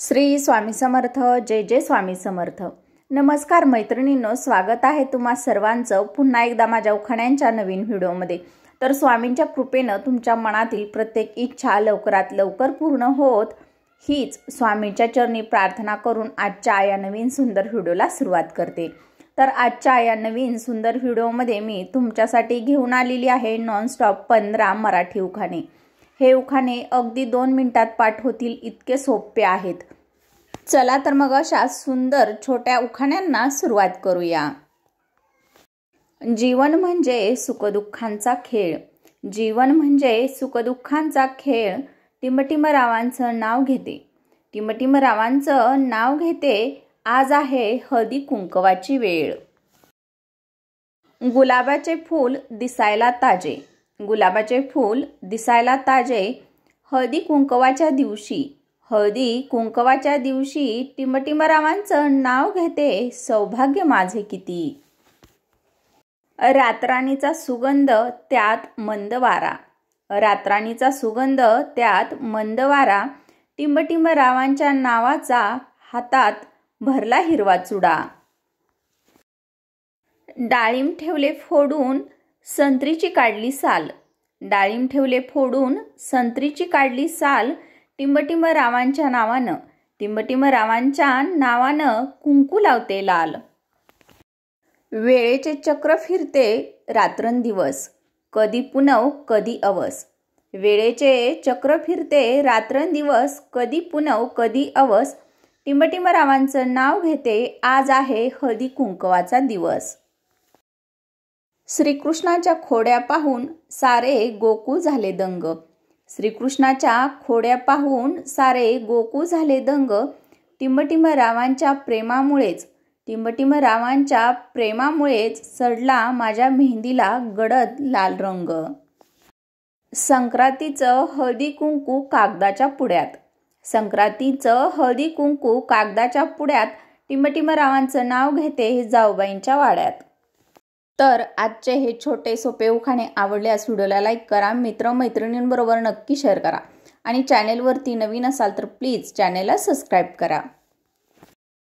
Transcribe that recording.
श्री स्वामी समर्थ। जय जय स्वामी समर्थ। नमस्कार मैत्रिणींनो, स्वागत आहे तुम्हा सर्वांचं पुन्हा एकदा माझ्या उखाण्यांच्या नवीन व्हिडिओमध्ये। तर स्वामींच्या कृपेने तुमच्या मनातील प्रत्येक इच्छा लवकरात लवकर पूर्ण होत हीच स्वामींच्या चरणी प्रार्थना करून आजच्या या नवीन सुंदर व्हिडिओला सुरुवात करते। तर आजच्या या नवीन सुंदर व्हिडिओमध्ये मी तुमच्यासाठी घेऊन आलेली आहे नॉनस्टॉप 15 मराठी उखाणे। हे उखाणे अगदी 2 मिनिटात पाठ होतील इतके सोपे आहेत। चला तर मग अशा सुंदर छोट्या उखाण्यांना सुरुवात करूया। जीवन म्हणजे सुखदुःखांचा खेळ, जीवन म्हणजे सुखदुःखांचा खेळ। टिमटिमरावांचं नाव घेते, टिमटिमरावांचं नाव घेते। आज आहे हळदी कुंकवाची वेळ। गुलाबाचे फूल दिसायला ताजे, गुलाबाचे फूल दिसायला ताजे। हळदी कुंकवाच्या दिवशी, हळदी कुंकवाच्या दिवशी टिमटिमरावांचं नाव घेते। सौभाग्य माझे किती। रातराणीचा सुगंध त्यात मंद वारा, रातराणीचा सुगंध त्यात मंद वारा। टिमटिमरावांच्या नावाचा हातात भरला हिरवा चुडा। डाळिंब ठेवले फोडून संत्रीची काढली साल, डाळिंब ठेवले फोडून संत्रीची काढली साल। टिमटिमरावांच्या नावानं, टिमटिमरावांच्या नावानं कुंकू लावते लाल। वेळेचे चक्र फिरते रात्रंदिवस, कधी पुनव कधी अवस। वेळेचे चक्र फिरते रात्रंदिवस, कधी पुनव कधी अवस। टिमटिमरावांचं नाव घेते। आज आहे हळदी कुंकवाचा दिवस। श्रीकृष्णाच्या खोड्या पाहून सारे गोकुळ झाले दंग, श्रीकृष्णाच्या खोड्या पाहून सारे गोकुळ झाले दंग। टिमटिमरावांच्या प्रेमामुळेच, टिमटिमरावांच्या प्रेमामुळेच सडला माझ्या मेहंदीला गडद लाल रंग। संक्रांतीचं हळदी कुंकू कागदाच्या पुड्यात, संक्रांतीचं हळदी कुंकू कागदाच्या पुड्यात। टिमटिमरावांचं नाव घेते जाऊबाईंच्या वाड्यात। तर आजचे हे छोटे सोपे उखाणे आवडल्यास व्हिडिओला लाईक करा, मित्र मैत्रिणींबरोबर नक्की शेअर करा आणि चॅनेलवरती नवीन असाल तर प्लीज चॅनेलला सबस्क्राईब करा।